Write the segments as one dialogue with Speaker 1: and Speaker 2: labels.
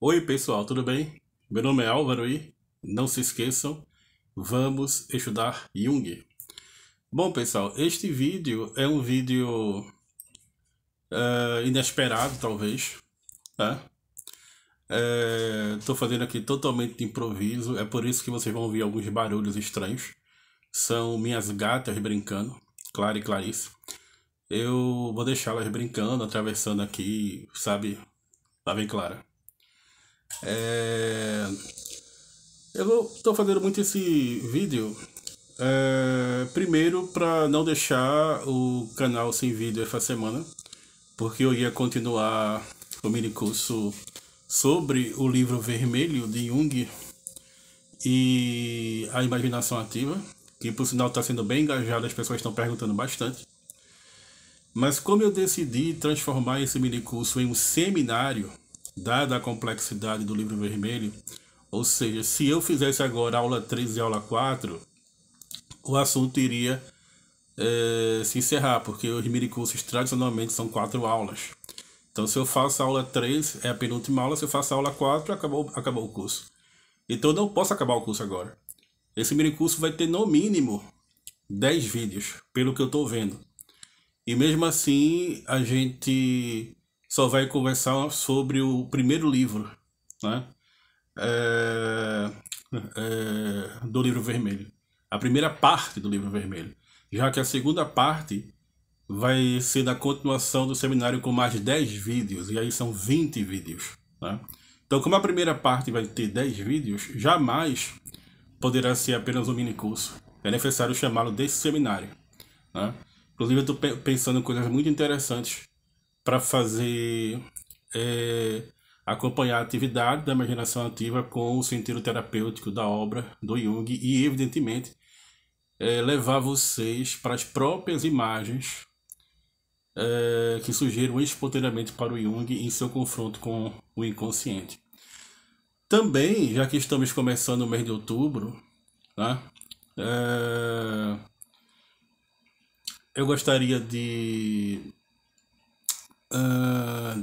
Speaker 1: Oi pessoal, tudo bem? Meu nome é Álvaro e não se esqueçam, vamos estudar Jung. Bom pessoal, este vídeo é um vídeo inesperado talvez, tá? Tô fazendo aqui totalmente de improviso, é por isso que vocês vão ouvir alguns barulhos estranhos. São minhas gatas brincando, Clara e Clarice. Eu vou deixá-las brincando, atravessando aqui, sabe? Lá vem Clara. Eu estou fazendo muito esse vídeo primeiro para não deixar o canal sem vídeo essa semana, porque eu ia continuar o mini curso sobre o livro vermelho de Jung e a imaginação ativa, que por sinal está sendo bem engajado, as pessoas estão perguntando bastante. Mas como eu decidi transformar esse mini curso em um seminário, dada a complexidade do livro vermelho, ou seja, se eu fizesse agora aula 3 e aula 4, o assunto iria se encerrar, porque os minicursos tradicionalmente são 4 aulas. Então se eu faço a aula 3, é a penúltima aula, se eu faço a aula 4, acabou o curso. Então eu não posso acabar o curso agora. Esse minicurso vai ter no mínimo 10 vídeos, pelo que eu estou vendo. E mesmo assim, a gente só vai conversar sobre o primeiro livro, né? Do livro vermelho. A primeira parte do livro vermelho. Já que a segunda parte vai ser da continuação do seminário com mais de 10 vídeos. E aí são 20 vídeos, né? Então, como a primeira parte vai ter 10 vídeos, jamais poderá ser apenas um mini curso. É necessário chamá-lo de seminário, né? Inclusive, eu estou pensando em coisas muito interessantes para fazer acompanhar a atividade da imaginação ativa com o sentido terapêutico da obra do Jung e, evidentemente, levar vocês para as próprias imagens que surgiram espontaneamente para o Jung em seu confronto com o inconsciente. Também, já que estamos começando o mês de outubro, né, eu gostaria de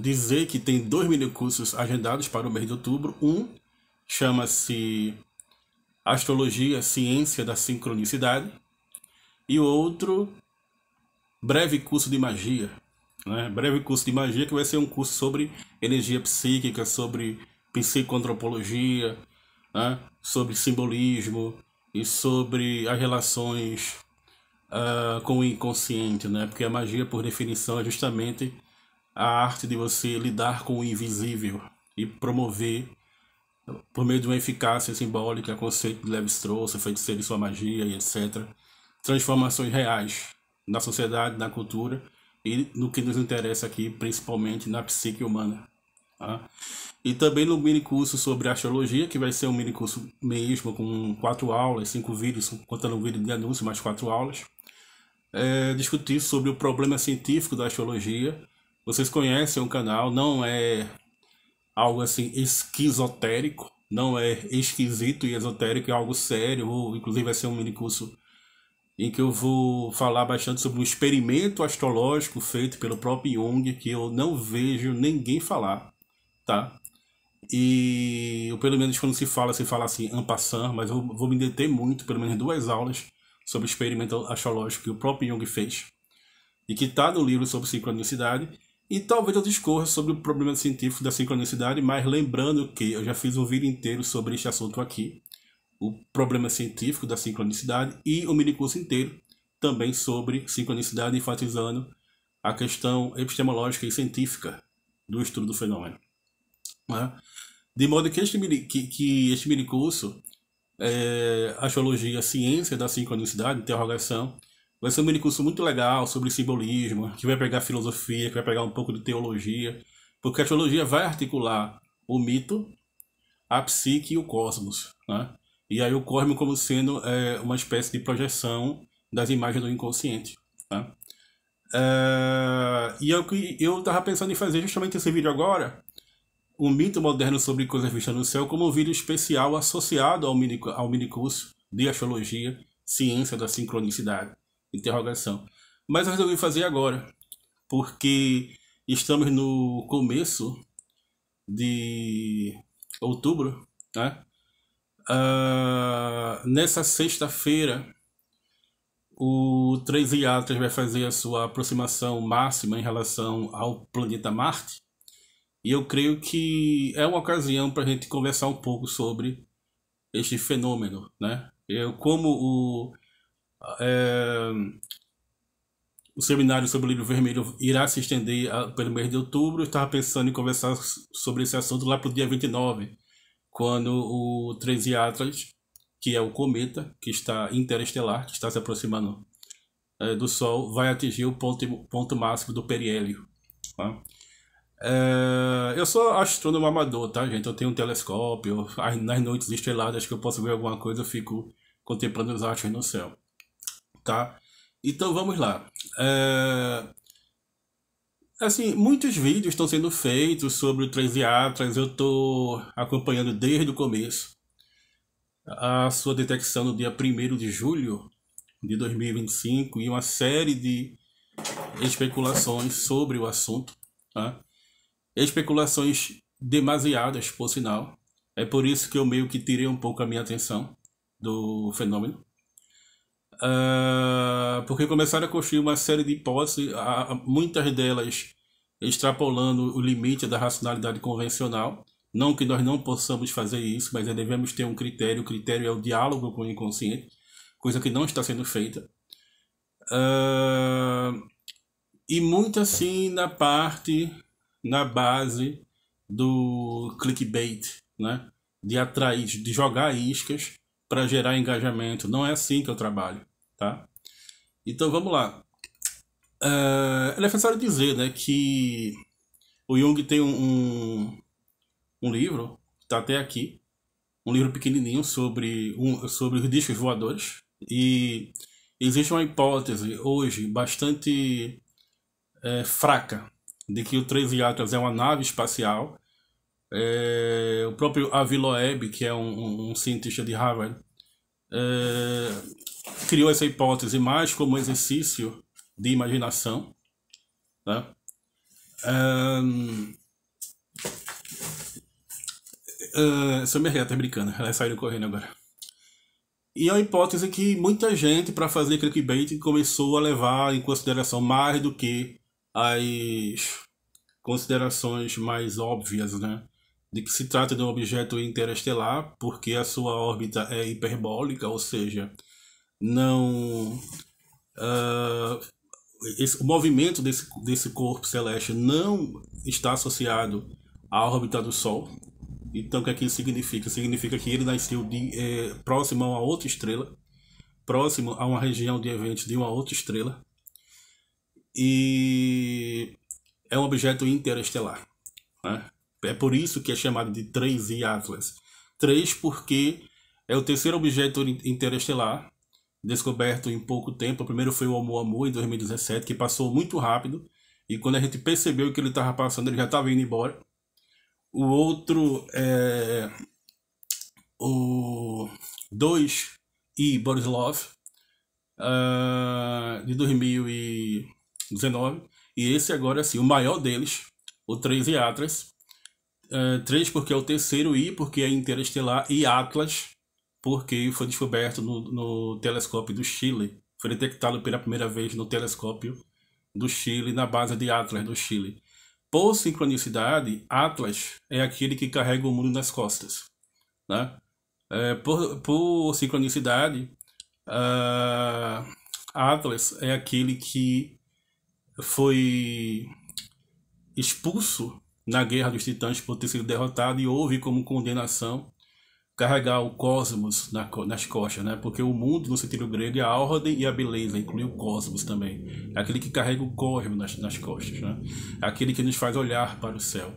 Speaker 1: dizer que tem 2 minicursos agendados para o mês de outubro. Um chama-se Astrologia, Ciência da Sincronicidade, e o outro, Breve Curso de Magia, né? Breve Curso de Magia, que vai ser um curso sobre energia psíquica, sobre psicoantropologia, né? Sobre simbolismo e sobre as relações com o inconsciente, né? Porque a magia, por definição, é justamente a arte de você lidar com o invisível e promover, por meio de uma eficácia simbólica, conceito de Levi-Strauss, feiticeiro e sua magia e etc., transformações reais na sociedade, na cultura e no que nos interessa aqui, principalmente na psique humana. Tá? E também no mini curso sobre astrologia, que vai ser um mini curso mesmo, com 4 aulas, 5 vídeos, contando um vídeo de anúncio, mais 4 aulas, discutir sobre o problema científico da astrologia. Vocês conhecem o canal, não é algo assim esquizotérico, não é esquisito e esotérico, é algo sério. Inclusive vai ser um mini curso em que eu vou falar bastante sobre um experimento astrológico feito pelo próprio Jung, que eu não vejo ninguém falar, tá? E ou pelo menos quando se fala assim en passant, mas eu vou me deter muito, pelo menos 2 aulas sobre o experimento astrológico que o próprio Jung fez e que está no livro sobre sincronicidade. E talvez eu discorra sobre o problema científico da sincronicidade, mas lembrando que eu já fiz um vídeo inteiro sobre este assunto aqui, o problema científico da sincronicidade, e o minicurso inteiro também sobre sincronicidade, enfatizando a questão epistemológica e científica do estudo do fenômeno, né? De modo que este minicurso, Astrologia, Ciência da Sincronicidade, interrogação, vai ser um minicurso muito legal sobre simbolismo, que vai pegar filosofia, que vai pegar um pouco de teologia, porque a astrologia vai articular o mito, a psique e o cosmos, né? E aí o cosmos como sendo uma espécie de projeção das imagens do inconsciente, né? E eu estava pensando em fazer justamente esse vídeo agora, um mito moderno sobre coisas vistas no céu, como um vídeo especial associado ao minicurso de astrologia, ciência da sincronicidade, interrogação. Mas eu resolvi fazer agora, porque estamos no começo de outubro, né? Nessa sexta-feira, o 13 Atlas vai fazer a sua aproximação máxima em relação ao planeta Marte. E eu creio que é uma ocasião para a gente conversar um pouco sobre este fenômeno, né? Como o seminário sobre o Livro Vermelho irá se estender pelo mês de outubro, eu estava pensando em conversar sobre esse assunto lá para o dia 29, quando o 13 Atlas, que é o cometa que está interestelar, que está se aproximando do Sol, vai atingir o ponto máximo do periélio. Tá? Eu sou astrônomo amador, tá, gente? Eu tenho um telescópio, nas noites estreladas que eu posso ver alguma coisa, eu fico contemplando os astros no céu, tá? Então vamos lá. Assim, muitos vídeos estão sendo feitos sobre o 13 Atlas, eu estou acompanhando desde o começo a sua detecção no dia 1º de julho de 2025 e uma série de especulações sobre o assunto, tá? Especulações demasiadas, por sinal. É por isso que eu meio que tirei um pouco a minha atenção do fenômeno. Porque começaram a construir uma série de hipóteses, muitas delas extrapolando o limite da racionalidade convencional. Não que nós não possamos fazer isso, mas devemos ter um critério. O critério é o diálogo com o inconsciente, coisa que não está sendo feita. E muito assim na base do clickbait, né? De atrair, de jogar iscas para gerar engajamento. Não é assim que eu trabalho, tá? Então vamos lá. É necessário dizer, né, que o Jung tem um livro, está até aqui, um livro pequenininho sobre os discos voadores, e existe uma hipótese hoje bastante fraca de que o 13 Atlas é uma nave espacial. O próprio Avi Loeb, que é um cientista de Harvard, criou essa hipótese mais como exercício de imaginação, tá? Sou minha gata brincando, elas saíram correndo agora. E é uma hipótese que muita gente, para fazer clickbait, começou a levar em consideração mais do que as considerações mais óbvias, né? De que se trata de um objeto interestelar, porque a sua órbita é hiperbólica, ou seja, não o movimento desse corpo celeste não está associado à órbita do Sol. Então o que aqui significa? Significa que ele nasceu próximo a uma outra estrela, próximo a uma região de eventos de uma outra estrela, e é um objeto interestelar, né? É por isso que é chamado de 3I Atlas. 3 porque é o terceiro objeto interestelar descoberto em pouco tempo. O primeiro foi o Oumuamua em 2017, que passou muito rápido, e quando a gente percebeu que ele estava passando, ele já estava indo embora. O outro é o 2I Borisov, de 2019, e esse agora sim, o maior deles, o 3I Atlas. 3 porque é o terceiro, I porque é interestelar, e Atlas porque foi descoberto no telescópio do Chile. Foi detectado pela primeira vez no telescópio do Chile, na base de Atlas do Chile. Por sincronicidade, Atlas é aquele que carrega o mundo nas costas, né? Por sincronicidade, Atlas é aquele que foi expulso na Guerra dos Titãs por ter sido derrotado, e houve como condenação carregar o cosmos nas costas, né? Porque o mundo, no sentido grego, é a ordem e a beleza, inclui o cosmos também. É aquele que carrega o cosmos nas costas, né? É aquele que nos faz olhar para o céu.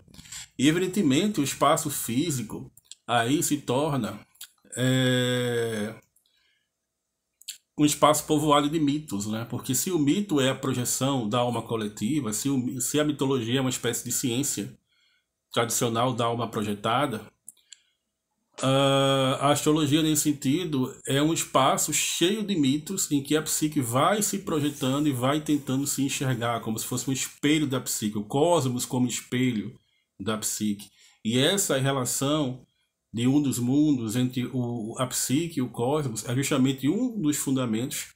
Speaker 1: E, evidentemente, o espaço físico aí se torna um espaço povoado de mitos, né? Porque se o mito é a projeção da alma coletiva, se a mitologia é uma espécie de ciência tradicional da alma projetada, a astrologia, nesse sentido, é um espaço cheio de mitos em que a psique vai se projetando e vai tentando se enxergar como se fosse um espelho da psique, o cosmos como espelho da psique. E essa relação de um dos mundos, entre a psique e o cosmos, é justamente um dos fundamentos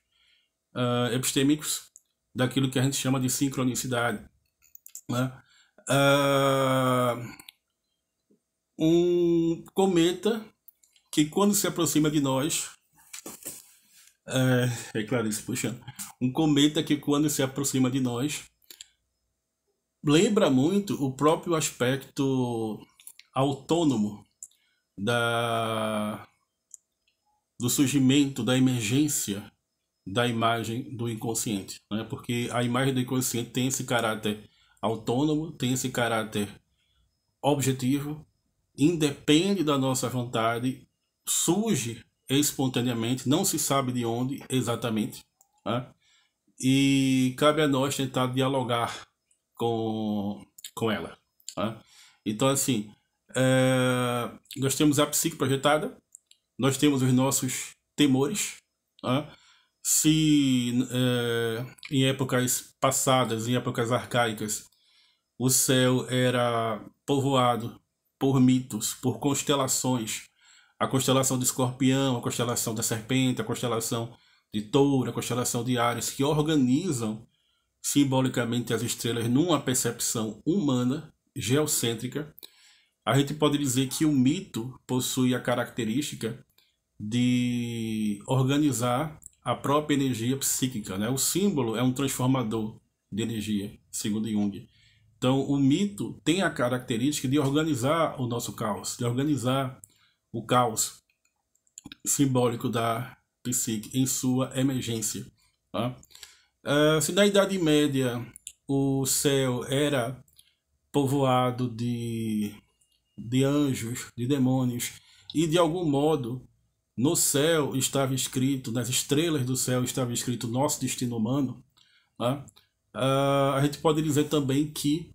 Speaker 1: epistêmicos daquilo que a gente chama de sincronicidade, né? Um cometa que, quando se aproxima de nós, Clarice puxando, um cometa que, quando se aproxima de nós, lembra muito o próprio aspecto autônomo do surgimento, da emergência da imagem do inconsciente, né? Porque a imagem do inconsciente tem esse caráter autônomo, tem esse caráter objetivo, independe da nossa vontade, surge espontaneamente, não se sabe de onde exatamente, né? E cabe a nós tentar dialogar com ela, né? Então, assim, nós temos a psique projetada, nós temos os nossos temores, né? Se em épocas passadas, em épocas arcaicas, o céu era povoado por mitos, por constelações, a constelação do escorpião, a constelação da serpente, a constelação de touro, a constelação de Áries, que organizam simbolicamente as estrelas numa percepção humana, geocêntrica. A gente pode dizer que o mito possui a característica de organizar a própria energia psíquica, né? O símbolo é um transformador de energia, segundo Jung. Então, o mito tem a característica de organizar o nosso caos, de organizar o caos simbólico da psique em sua emergência, tá? Se na Idade Média o céu era povoado de anjos, de demônios, e de algum modo no céu estava escrito, nas estrelas do céu estava escrito nosso destino humano, tá? A gente pode dizer também que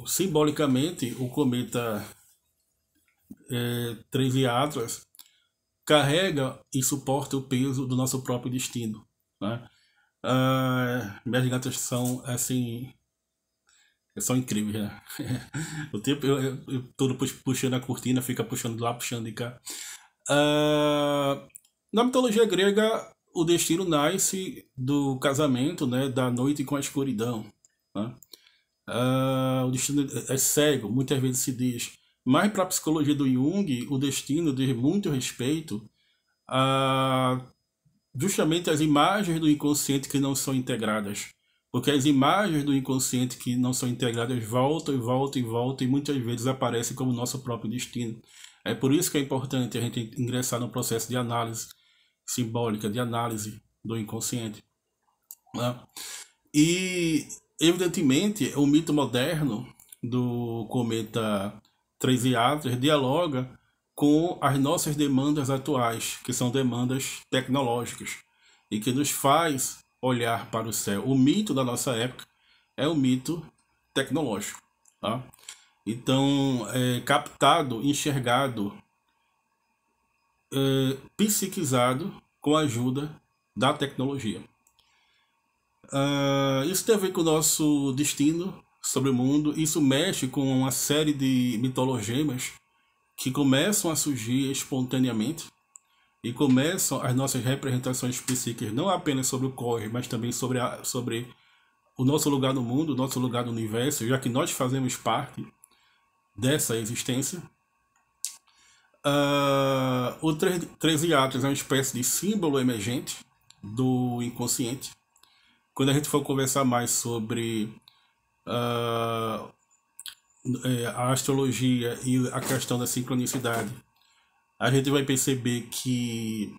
Speaker 1: simbolicamente o cometa 13 Atlas carrega e suporta o peso do nosso próprio destino, né? Minhas gatas são assim, são incríveis, né? O tempo eu todo puxando a cortina, fica puxando de lá, puxando de cá. Na mitologia grega, o destino nasce do casamento, né, da noite com a escuridão, né? O destino é cego, muitas vezes se diz. Mas para a psicologia do Jung, o destino diz muito respeito a justamente as imagens do inconsciente que não são integradas. Porque as imagens do inconsciente que não são integradas voltam e voltam e voltam e muitas vezes aparecem como nosso próprio destino. É por isso que é importante a gente ingressar no processo de análise simbólica, de análise do inconsciente, né? E, evidentemente, o mito moderno do cometa 13 Atlas dialoga com as nossas demandas atuais, que são demandas tecnológicas, e que nos faz olhar para o céu. O mito da nossa época é um mito tecnológico, tá? Então, captado, enxergado, psiquizado com a ajuda da tecnologia. Isso tem a ver com o nosso destino sobre o mundo. Isso mexe com uma série de mitologemas que começam a surgir espontaneamente e começam as nossas representações psíquicas não apenas sobre o cosmos, mas também sobre o nosso lugar no mundo, o nosso lugar no universo, já que nós fazemos parte dessa existência. O 13 Atlas é uma espécie de símbolo emergente do inconsciente. Quando a gente for conversar mais sobre a astrologia e a questão da sincronicidade, a gente vai perceber que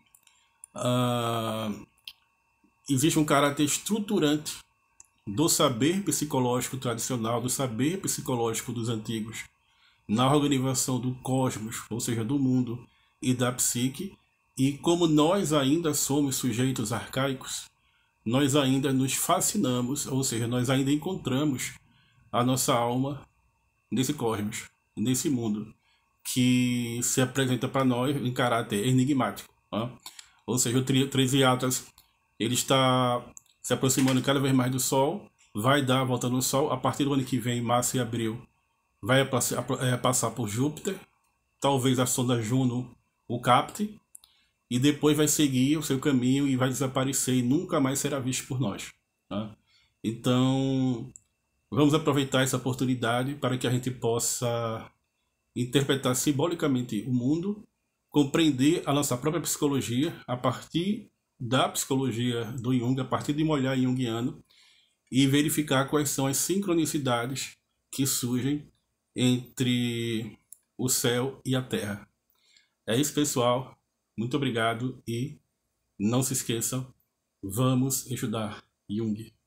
Speaker 1: existe um caráter estruturante do saber psicológico tradicional, do saber psicológico dos antigos, na organização do cosmos, ou seja, do mundo e da psique, e como nós ainda somos sujeitos arcaicos, nós ainda nos fascinamos, ou seja, nós ainda encontramos a nossa alma nesse cosmos, nesse mundo, que se apresenta para nós em caráter enigmático, né? Ou seja, o 13 Atlas, ele está se aproximando cada vez mais do Sol, vai dar a volta no Sol. A partir do ano que vem, março e abril, vai passar por Júpiter, talvez a sonda Juno o capte, e depois vai seguir o seu caminho e vai desaparecer e nunca mais será visto por nós. Tá? Então, vamos aproveitar essa oportunidade para que a gente possa interpretar simbolicamente o mundo, compreender a nossa própria psicologia a partir da psicologia do Jung, a partir de um olhar junguiano, e verificar quais são as sincronicidades que surgem entre o céu e a terra. É isso, pessoal. Muito obrigado e não se esqueçam, vamos estudar Jung.